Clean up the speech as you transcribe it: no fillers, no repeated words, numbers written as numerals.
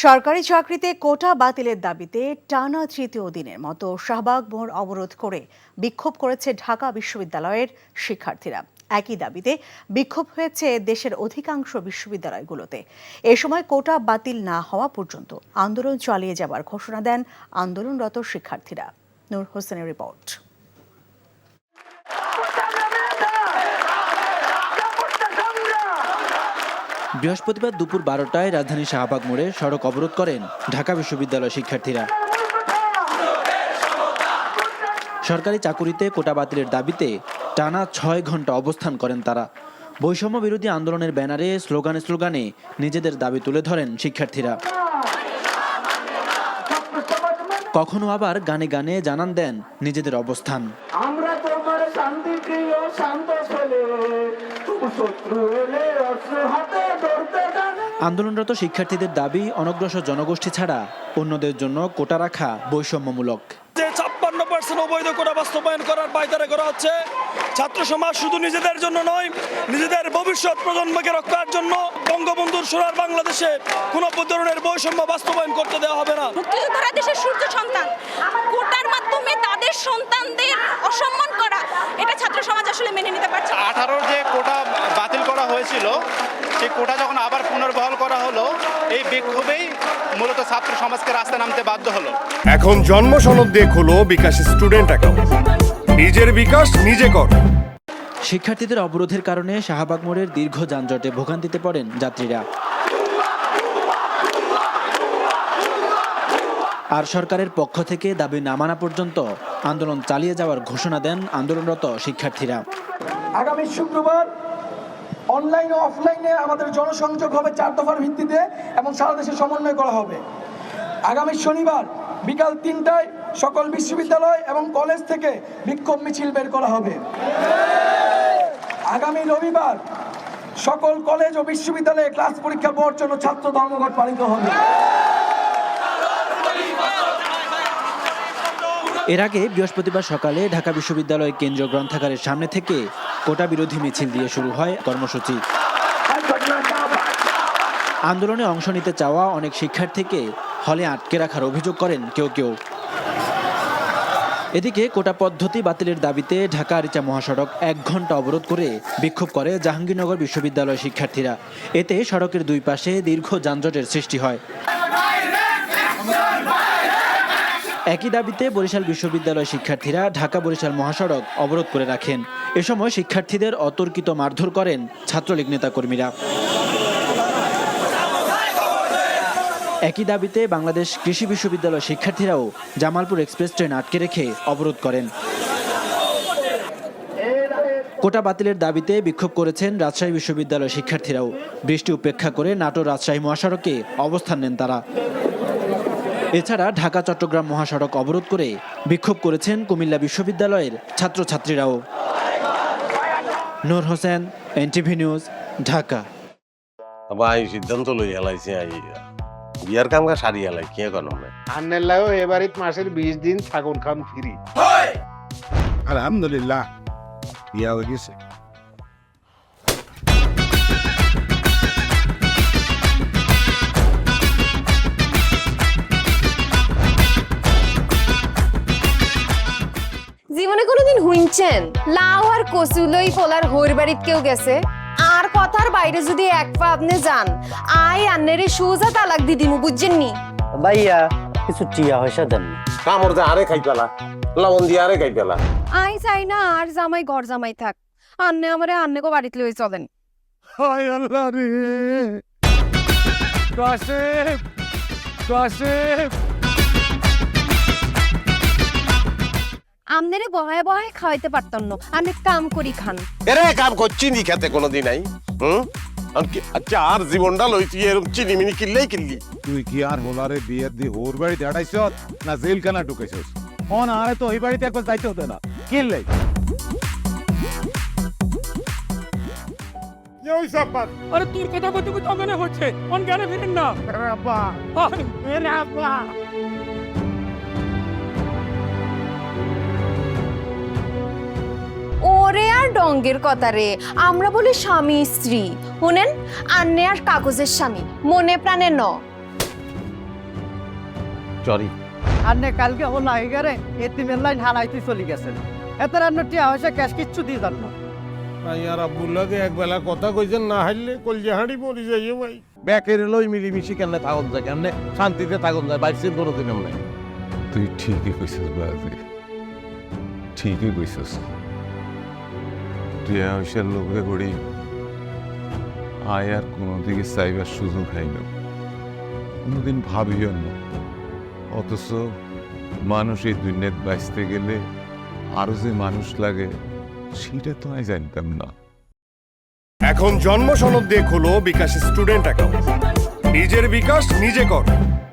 সরকারি চাকরিতে কোটা বাতিলের দাবিতে টানা তৃতীয় দিনের মতো শাহবাগ মোড় অবরোধ করে বিক্ষোভ করেছে ঢাকা বিশ্ববিদ্যালয়ের শিক্ষার্থীরা। একই দাবিতে বিক্ষোভ হয়েছে দেশের অধিকাংশ বিশ্ববিদ্যালয়গুলোতে। এ সময় কোটা বাতিল না হওয়া পর্যন্ত আন্দোলন চালিয়ে যাবার ঘোষণা দেন আন্দোলনরত শিক্ষার্থীরা। নূর হোসেনের রিপোর্ট। বৃহস্পতিবার দুপুর 12টায় রাজধানীর শাহবাগ মোড়ে সড়ক অবরোধ করেন ঢাকা বিশ্ববিদ্যালয় শিক্ষার্থীরা। সরকারি চাকুরিতে কোটা বাতিলের দাবিতে টানা 6 ঘন্টা অবস্থান করেন তারা। বৈষম্য বিরোধী আন্দোলনের ব্যানারে স্লোগানে নিজেদের দাবি তুলে ধরেন শিক্ষার্থীরা। কখনো আবার গানে গানে জানান দেন নিজেদের অবস্থান। আমরা তোমার শান্তিপ্রিয় শান্ত ছেলে, শত্রু এলে অস্ত্র হাতে ধরতে জানে। আন্দোলনরত শিক্ষার্থীদের দাবি অনগ্রসর জনগোষ্ঠী ছাড়া অন্যদের জন্য কোটা রাখা বৈষম্যমূলক। যে 56% অবৈধ কোটা বাস্তবায়ন করার পায়তারা করা হচ্ছে, ছাত্র সমাজ শুধু নিজেদের জন্য নয়, নিজেদের ভবিষ্যৎ প্রজন্মকে রক্ষার জন্য বঙ্গবন্ধুর সোনার বাংলাদেশে কোনো ধরনের বৈষম্য বাস্তবায়ন করতে দেওয়া হবে না। মুক্তিযোদ্ধারা দেশের সূর্য সন্তান, কোটার মাধ্যমে তাদের সন্তানদের অসম্মান করা, এটা ছাত্র সমাজ আসলে মেনে নিতে পারছে না। 18 যে কোটা বাতিল করা হয়েছিল, সেই কোটা যখন আবার পুনর্বহাল করা হলো, এই বিক্ষোভেই মূলত ছাত্র সমাজকে রাস্তায় নামতে বাধ্য হলো। এখন জন্ম সনদ দিয়ে খোলো বিকাশ স্টুডেন্ট অ্যাকাউন্ট, নিজের বিকাশ নিজে কর। শিক্ষার্থীদের অবরোধের কারণে শাহবাগ মোড়ের দীর্ঘ যানজটে ভোগান্তিতে পড়েন যাত্রীরা। আর সরকারের পক্ষ থেকে দাবি না মানা পর্যন্ত আন্দোলন চালিয়ে যাওয়ার ঘোষণা দেন আন্দোলনরত শিক্ষার্থীরা। আগামী শুক্রবার অনলাইন ও অফলাইনে আমাদের জনসংযোগ হবে 4 দফার ভিত্তিতে এবং সারা দেশে সমন্বয় করা হবে। আগামী শনিবার বিকাল 3টায় সকল বিশ্ববিদ্যালয় এবং কলেজ থেকে বিক্ষোভ মিছিল বের করা হবে। আগামী রবিবার সকল কলেজ ও বিশ্ববিদ্যালয়ে ক্লাস পরীক্ষা বর্জন ও ছাত্র ধর্মঘট পালিত হবে। এর আগে বৃহস্পতিবার সকালে ঢাকা বিশ্ববিদ্যালয় কেন্দ্রীয় গ্রন্থাগারের সামনে থেকে কোটা বিরোধী মিছিল দিয়ে শুরু হয় কর্মসূচি। আন্দোলনে অংশ নিতে চাওয়া অনেক শিক্ষার্থীকে হলে আটকে রাখার অভিযোগ করেন কেউ। এদিকে কোটা পদ্ধতি বাতিলের দাবিতে ঢাকা আরিচা মহাসড়ক 1 ঘন্টা অবরোধ করে বিক্ষোভ করে জাহাঙ্গীরনগর বিশ্ববিদ্যালয় শিক্ষার্থীরা। এতে সড়কের দুই পাশে দীর্ঘ যানজটের সৃষ্টি হয়। একই দাবিতে বরিশাল বিশ্ববিদ্যালয় শিক্ষার্থীরা ঢাকা বরিশাল মহাসড়ক অবরোধ করে রাখেন। এ সময় শিক্ষার্থীদের অতর্কিত মারধর করেন ছাত্রলীগ নেতাকর্মীরা। একই দাবিতে বাংলাদেশ কৃষি বিশ্ববিদ্যালয় শিক্ষার্থীরাও জামালপুর এক্সপ্রেস ট্রেন আটকে রেখে অবরোধ করেন। কোটা বাতিলের দাবিতে বিক্ষোভ করেছেন রাজশাহী বিশ্ববিদ্যালয় শিক্ষার্থীরাও। বৃষ্টি উপেক্ষা করে নাটোর রাজশাহী মহাসড়কে অবস্থান নেন তারা। এছাড়া ঢাকা চট্টগ্রাম মহাসড়ক অবরোধ করে বিক্ষোভ করেছেন কুমিল্লা বিশ্ববিদ্যালয়ের ছাত্রছাত্রীরাও। নূর হোসেন, এনটিভি নিউজ, ঢাকা। ভাই সিদ্ধান্ত লই হেলাইছে বিয়ার কাম কা সারি হেলাই কি এখন আন্নের লাগো এবারে মাসের 20 দিন থাকুন খাম ফ্রি। আলহামদুলিল্লাহ বিয়া হয়ে গেছে। জীবনে কোনোদিন হুইনছেন লাউ আর কচু লই পোলার হইর বাড়িত কেউ গেছে আর কথার বাইরে যদি এক পা আপনি যান আই আন্নেরে সুজা তালাক দি দিমু বুঝছেন নি ভাইয়া কিছু টিয়া পয়সা দেন কামর দে আরে খাই পেলা লবণ দিয়ে আরে খাই পেলা। আই চাই না আর জামাই ঘর জামাই থাক, আন্নে আমারে আন্নে কো বাড়িতে লই চলেন। হায় আল্লাহ রে কাশেম কাশেম আমনেরে বহায় বহায় খাওয়াইতে পারতাম না, আন্নে কাম করি খান। এরে কাম করছি নি খেতে কোনোদিন নাই। আচ্ছা আর জীবনটা লই তুই এরকম চিনিমিনি কিল্লি। তুই কি আর হোলারে বিয়ের দি ওর বাড়িতে আড়াইছ না জেল কানা ঢুকেছিস? অন আরে তো ওই বাড়িতে একবার যাইতে হতো না কিনলে আরে তোর কথা বলতে তো মনে হচ্ছে অন জ্ঞানে ফিরেন না। আব্বা মেরে আব্বা ওরে আর ডঙ্গের কথা রে, আমরা বলি স্বামী স্ত্রী, শুনেন আন্নে আর কাগজের স্বামী, মনে প্রাণে ন। চরি আন্নে কালকে ও নাই গেরে এতিমের লাইন হারাইতে চলে গেছেন এত রান্না টিয়া হয়েছে ক্যাশ কিচ্ছু দিয়ে যান না ভাই আর আব্বুল্লাকে একবেলা কথা কইছেন না হাইলে কলজে হাঁড়ি মরি যাইয়ে ভাই ব্যাকের লই মিলিমিশি কেমনে থাকুন যায় কেমনে শান্তিতে থাকুন যায় বাইরে কোনো দিন আমরা তুই ঠিকই কইছিস বাজে ঠিকই কইছিস তুই আয়সার লোকে করি আয় আর কোনোদিকে চাইবার সুযোগ হয় না কোনোদিন ভাবিও না অথচ মানুষ এই দুনিয়াত বাঁচতে গেলে আরো যে মানুষ লাগে সেটা তো আমি জানতাম না। এখন জন্ম সনদ দিয়ে খোলো বিকাশ স্টুডেন্ট অ্যাকাউন্ট নিজের বিকাশ নিজে কর।